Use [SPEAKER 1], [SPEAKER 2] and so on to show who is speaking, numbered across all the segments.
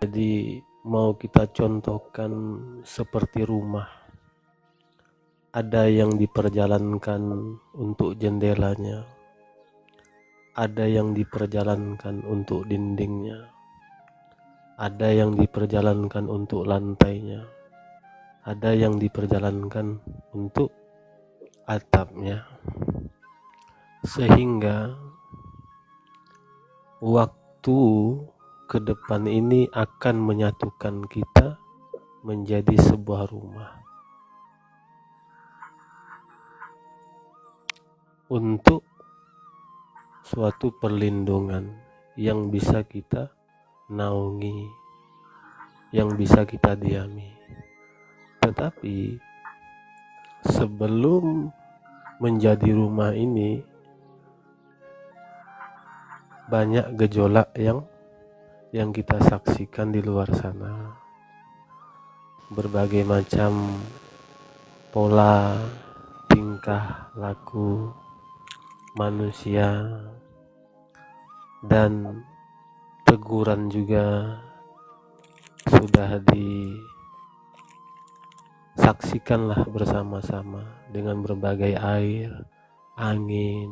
[SPEAKER 1] Jadi mau kita contohkan seperti rumah. Ada yang diperjalankan untuk jendelanya, ada yang diperjalankan untuk dindingnya, ada yang diperjalankan untuk lantainya, ada yang diperjalankan untuk atapnya. Sehingga waktu ke depan ini akan menyatukan kita menjadi sebuah rumah untuk suatu perlindungan yang bisa kita naungi, yang bisa kita diami. Tetapi sebelum menjadi rumah ini, banyak gejolak yang kita saksikan di luar sana. Berbagai macam pola tingkah laku manusia dan teguran juga sudah disaksikanlah bersama-sama dengan berbagai air, angin,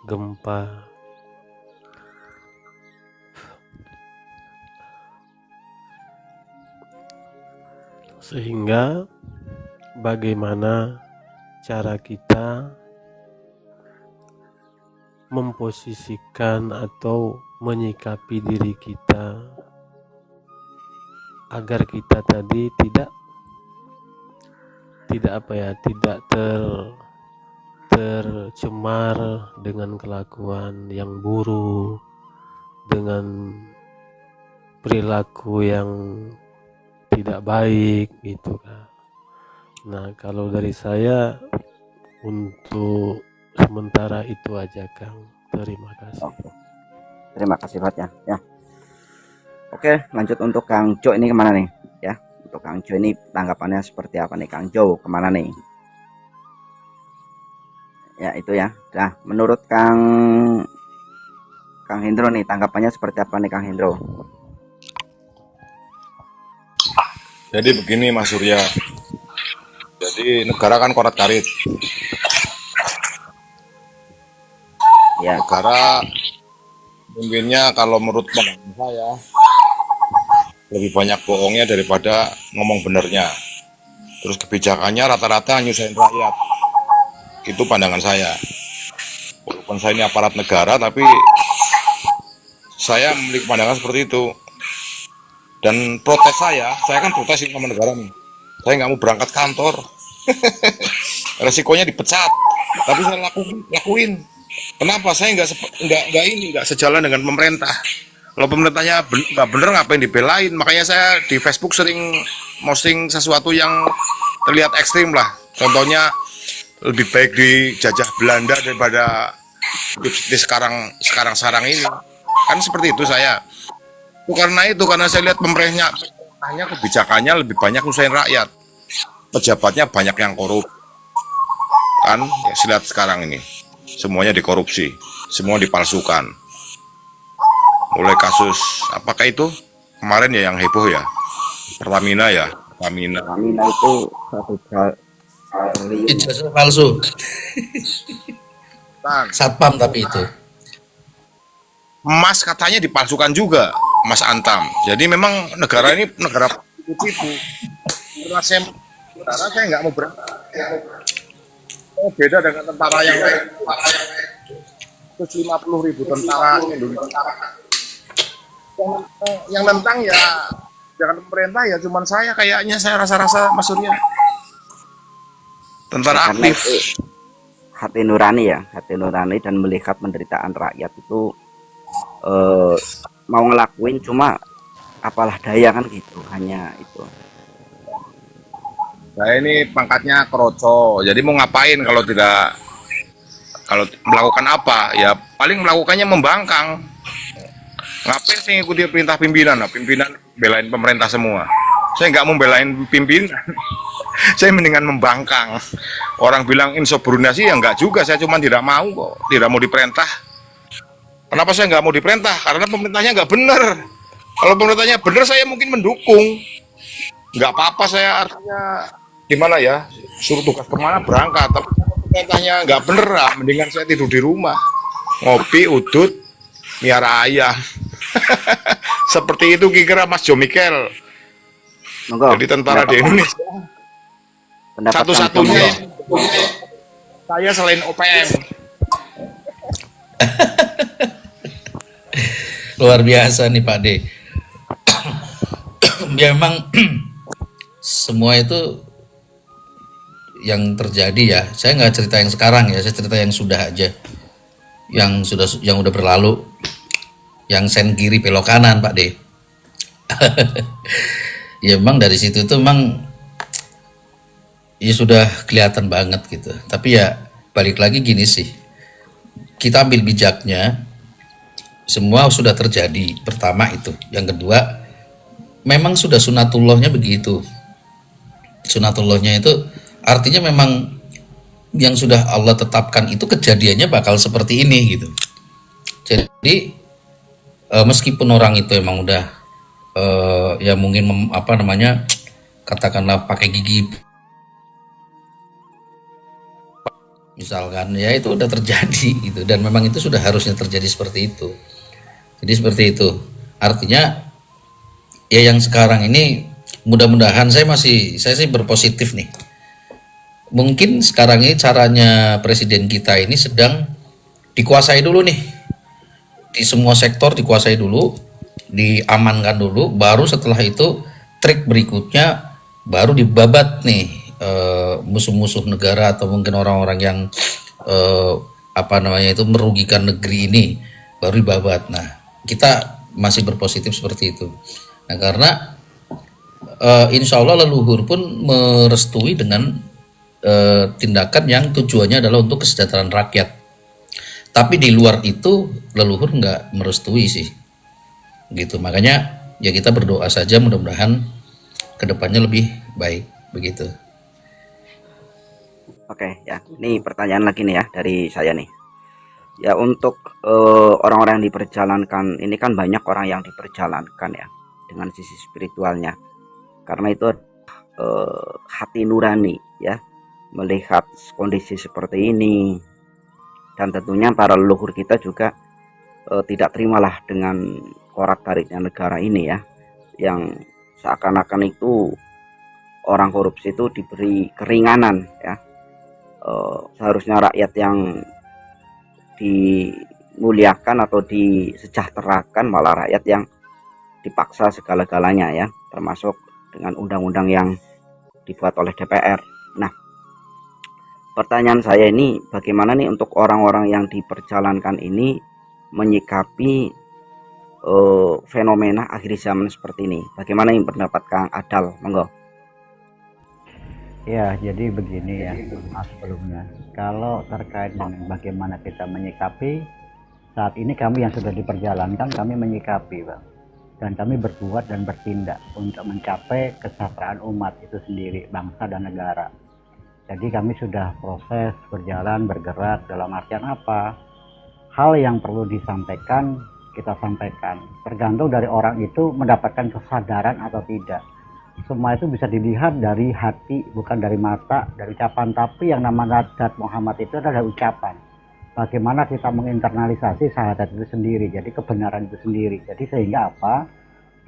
[SPEAKER 1] gempa. Sehingga bagaimana cara kita memposisikan atau menyikapi diri kita agar kita tadi tidak tercemar dengan kelakuan yang buruk, dengan perilaku yang tidak baik gitu kan. Nah, kalau dari saya untuk sementara itu aja, Kang. Terima kasih.
[SPEAKER 2] Oke. Terima kasih Pak ya. Oke, lanjut untuk Kang Jo ini kemana nih? Ya, untuk Kang Jo ini tanggapannya seperti apa nih? Kang Jo kemana nih? Ya itu ya. Nah, menurut Kang Hendro nih tanggapannya seperti apa nih Kang Hendro?
[SPEAKER 3] Jadi begini Mas Surya. Jadi negara kan korat karit.
[SPEAKER 2] Ya.
[SPEAKER 3] Negara pemimpinnya kalau menurut pandangan saya lebih banyak bohongnya daripada ngomong benernya. Terus kebijakannya rata-rata nyusahin rakyat. Itu pandangan saya. Walaupun saya ini aparat negara, tapi saya memiliki pandangan seperti itu. Dan protes saya kan protes sama negara nih. Saya nggak mau berangkat kantor. Resikonya dipecat. Tapi saya lakuin. Kenapa? Saya nggak sejalan dengan pemerintah. Kalau pemerintahnya nggak bener, ngapain dibelain? Makanya saya di Facebook sering posting sesuatu yang terlihat ekstrim lah. Contohnya lebih baik dijajah Belanda daripada di sekarang ini. Kan seperti itu saya. Karena saya lihat pemerintahnya kebijakannya lebih banyak nyusahin rakyat. Pejabatnya banyak yang korup. Kan ya, saya lihat sekarang ini semuanya dikorupsi, semua dipalsukan. Mulai kasus apakah itu kemarin ya yang heboh ya, Pertamina itu
[SPEAKER 4] ijazah palsu. Satpam tapi itu
[SPEAKER 3] emas katanya dipalsukan juga, Mas Antam. Jadi memang negara ini negara tipu. Karena saya nggak mau berangkat. Beda dengan tentara yang lain. 150.000 tentara Indonesia. Yang nentang ya jangan pemerintah ya, cuman saya kayaknya saya rasa-rasa Mas Surya. Tentara aktif.
[SPEAKER 2] Hati nurani dan melihat penderitaan rakyat itu mau ngelakuin cuma apalah daya kan gitu, hanya itu.
[SPEAKER 3] Saya ini pangkatnya kroco, jadi mau ngapain kalau melakukan apa ya paling melakukannya membangkang. Ngapain sih ngikuti perintah pimpinan? Nah, pimpinan belain pemerintah semua. Saya nggak mau belain pimpinan. Saya mendingan membangkang. Orang bilang insubordinasi ya nggak juga, saya cuma tidak mau kok, tidak mau diperintah. Kenapa saya nggak mau diperintah? Karena pemerintahnya nggak benar. Kalau pemerintahnya benar, saya mungkin mendukung. Nggak apa-apa, saya artinya gimana ya, suruh tugas kemana berangkat. Tapi kalau pemerintahnya nggak bener, mendingan saya tidur di rumah, ngopi, udut, miara ayam. Seperti itu kira Mas Jomikel.
[SPEAKER 2] Monggo.
[SPEAKER 3] Jadi tentara di Indonesia
[SPEAKER 2] Pendapat Kang Jo,
[SPEAKER 3] satu-satunya
[SPEAKER 2] monggo.
[SPEAKER 3] yang saya selain OPM.
[SPEAKER 4] Luar biasa nih Pak D. Ya memang semua itu yang terjadi ya. Saya nggak cerita yang sekarang ya, saya cerita yang sudah aja. Yang udah berlalu. Yang sen kiri belok kanan Pak D. Ya memang dari situ tuh memang ya sudah kelihatan banget gitu. Tapi ya balik lagi gini sih. Kita ambil bijaknya, semua sudah terjadi. Pertama itu. Yang kedua, memang sudah sunatullahnya begitu. Sunatullahnya itu artinya memang yang sudah Allah tetapkan itu kejadiannya bakal seperti ini gitu. Jadi meskipun orang itu emang udah ya mungkin katakanlah pakai gigi misalkan, ya itu udah terjadi gitu, dan memang itu sudah harusnya terjadi seperti itu. Jadi seperti itu artinya ya yang sekarang ini mudah-mudahan saya sih berpositif nih. Mungkin sekarang ini caranya presiden kita ini sedang dikuasai dulu nih, di semua sektor dikuasai dulu, diamankan dulu, baru setelah itu trik berikutnya baru dibabat nih musuh-musuh negara atau mungkin orang-orang yang itu merugikan negeri ini, baru dibabat. Nah, kita masih berpositif seperti itu. Nah, karena insya Allah leluhur pun merestui dengan tindakan yang tujuannya adalah untuk kesejahteraan rakyat. Tapi di luar itu leluhur nggak merestui sih, gitu. Makanya ya kita berdoa saja mudah-mudahan kedepannya lebih baik, begitu.
[SPEAKER 2] Oke ya, ini pertanyaan lagi nih ya dari saya nih. Ya untuk orang-orang yang diperjalankan, ini kan banyak orang yang diperjalankan ya dengan sisi spiritualnya. Karena itu hati nurani ya, melihat kondisi seperti ini, dan tentunya para leluhur kita juga tidak terimalah dengan korak-kariknya negara ini ya, yang seakan-akan itu orang korupsi itu diberi keringanan ya. Seharusnya rakyat yang dimuliakan atau disejahterakan, malah rakyat yang dipaksa segala-galanya ya, termasuk dengan undang-undang yang dibuat oleh DPR. Nah, pertanyaan saya ini, bagaimana nih untuk orang-orang yang diperjalankan ini menyikapi fenomena akhir zaman seperti ini? Bagaimana yang pendapat Kang Adal? Monggo.
[SPEAKER 5] Ya, jadi begini ya, Mas, sebelumnya. Kalau terkait dengan bagaimana kita menyikapi, saat ini kami yang sudah diperjalankan, kami menyikapi, Bang. Dan kami berbuat dan bertindak untuk mencapai kesejahteraan umat itu sendiri, bangsa dan negara. Jadi kami sudah proses, berjalan, bergerak, dalam artian apa? Hal yang perlu disampaikan, kita sampaikan. Tergantung dari orang itu mendapatkan kesadaran atau tidak. Semua itu bisa dilihat dari hati, bukan dari mata, dari ucapan. Tapi yang namanya syahadat Muhammad itu adalah ucapan. Bagaimana kita menginternalisasi syahadat itu sendiri, jadi kebenaran itu sendiri. Jadi sehingga apa?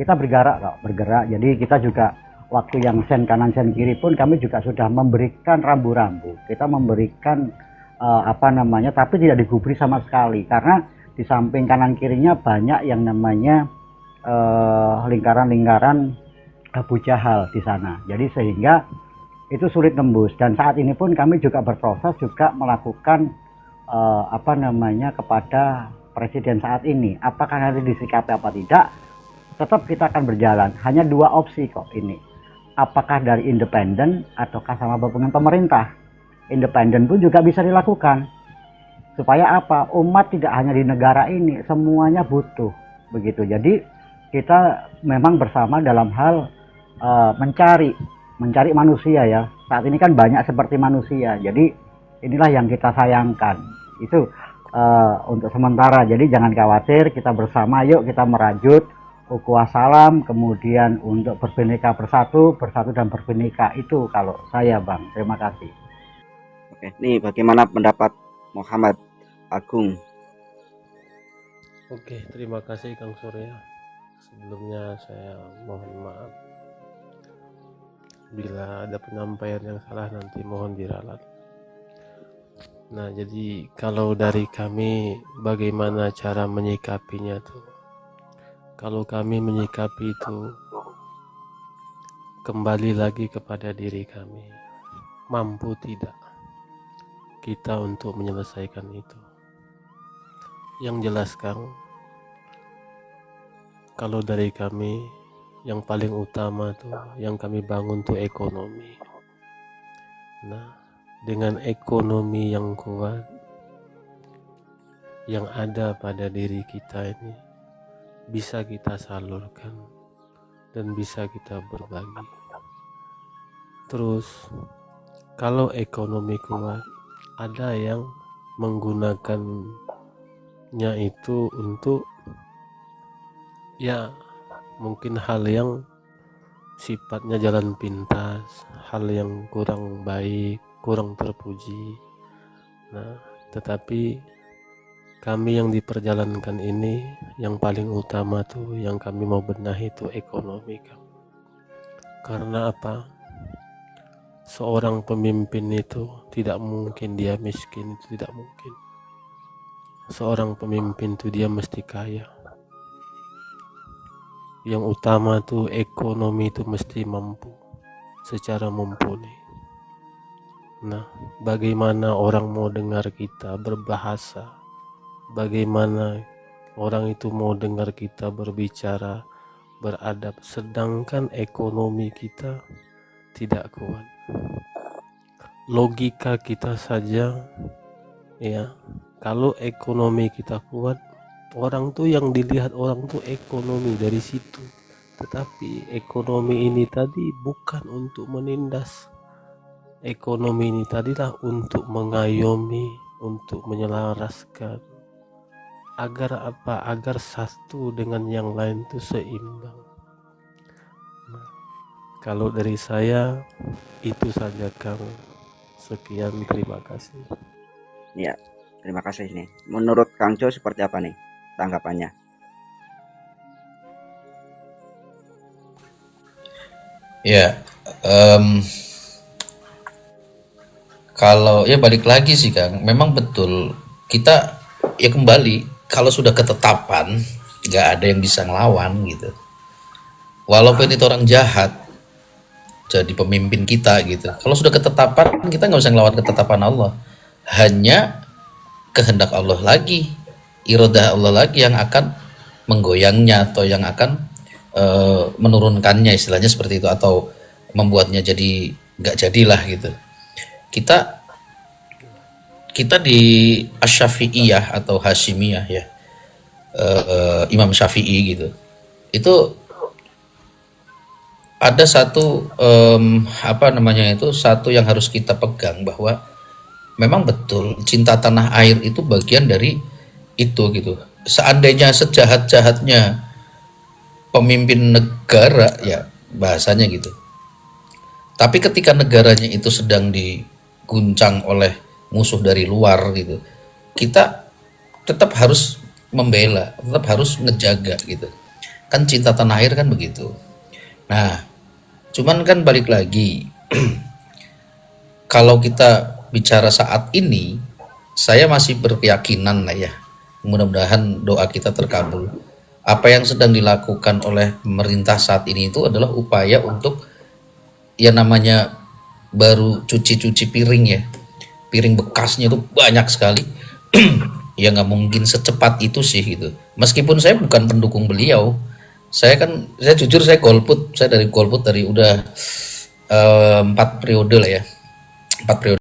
[SPEAKER 5] Kita bergerak. Jadi kita juga waktu yang sen kanan sen kiri pun kami juga sudah memberikan rambu-rambu. Kita memberikan tapi tidak digubri sama sekali, karena di samping kanan kirinya banyak yang namanya lingkaran-lingkaran Abu Jahal di sana. Jadi sehingga itu sulit tembus, dan saat ini pun kami juga berproses juga melakukan kepada presiden saat ini. Apakah nanti disikapi apa tidak? Tetap kita akan berjalan. Hanya dua opsi kok ini. Apakah dari independen ataukah sama dengan pemerintah? Independen pun juga bisa dilakukan. Supaya apa? Umat tidak hanya di negara ini, semuanya butuh. Begitu. Jadi kita memang bersama dalam hal mencari manusia ya. Saat ini kan banyak seperti manusia. Jadi inilah yang kita sayangkan. Itu untuk sementara. Jadi jangan khawatir, kita bersama, yuk kita merajut ukhuwah salam, kemudian untuk berbineka bersatu dan berbineka. Itu kalau saya, Bang. Terima kasih.
[SPEAKER 2] Oke, nih bagaimana pendapat Muhammad Agung?
[SPEAKER 1] Oke, terima kasih Kang Surya. Sebelumnya saya mohon maaf bila ada penyampaian yang salah, nanti mohon diralat. Nah, jadi kalau dari kami bagaimana cara menyikapinya tuh? Kalau kami menyikapi itu kembali lagi kepada diri kami. Mampu tidak kita untuk menyelesaikan itu? Yang jelas Kang, kalau dari kami yang paling utama tuh yang kami bangun tuh ekonomi. Nah, dengan ekonomi yang kuat yang ada pada diri kita ini bisa kita salurkan dan bisa kita berbagi. Terus kalau ekonomi kuat, ada yang menggunakannya itu untuk ya mungkin hal yang sifatnya jalan pintas, hal yang kurang baik, kurang terpuji. Nah, tetapi kami yang diperjalankan ini yang paling utama tuh yang kami mau benahi itu ekonomi, Kang. Karena apa? Seorang pemimpin itu tidak mungkin dia miskin, itu tidak mungkin. Seorang pemimpin itu dia mesti kaya. Yang utama tuh ekonomi itu mesti mampu, secara mumpuni. Nah, bagaimana orang mau dengar kita berbahasa, bagaimana orang itu mau dengar kita berbicara, beradab, sedangkan ekonomi kita tidak kuat. Logika kita saja, ya, kalau ekonomi kita kuat, orang tuh yang dilihat orang tuh ekonomi dari situ. Tetapi ekonomi ini tadi bukan untuk menindas. Ekonomi ini tadilah untuk mengayomi, untuk menyelaraskan. Agar apa? Agar satu dengan yang lain itu seimbang. Nah, kalau dari saya itu saja Kang. Sekian, terima kasih.
[SPEAKER 2] Ya, terima kasih nih. Menurut Kang Jo seperti apa nih tanggapannya?
[SPEAKER 4] Ya, kalau ya balik lagi sih Kang, memang betul kita ya kembali kalau sudah ketetapan nggak ada yang bisa ngelawan gitu. Walaupun itu orang jahat jadi pemimpin kita gitu. Kalau sudah ketetapan kita nggak bisa ngelawan ketetapan Allah. Hanya kehendak Allah lagi, iradah Allah lagi yang akan menggoyangnya atau yang akan menurunkannya, istilahnya seperti itu, atau membuatnya jadi nggak jadilah gitu. Kita di Asy-Syafi'iyah atau Hasyimiyah ya, Imam Syafi'i gitu, itu ada satu satu yang harus kita pegang, bahwa memang betul cinta tanah air itu bagian dari itu gitu. Seandainya sejahat-jahatnya pemimpin negara ya bahasanya gitu, tapi ketika negaranya itu sedang diguncang oleh musuh dari luar gitu, kita tetap harus membela, tetap harus ngejaga gitu. Kan cinta tanah air kan begitu. Nah, cuman kan balik lagi kalau kita bicara saat ini, saya masih berkeyakinan lah ya, mudah-mudahan doa kita terkabul. Apa yang sedang dilakukan oleh pemerintah saat ini itu adalah upaya untuk ya namanya baru cuci-cuci piring ya, piring bekasnya itu banyak sekali. Ya nggak mungkin secepat itu sih gitu. Meskipun saya bukan pendukung beliau, saya jujur saya golput, saya dari golput dari udah 4 periode lah ya, 4 periode.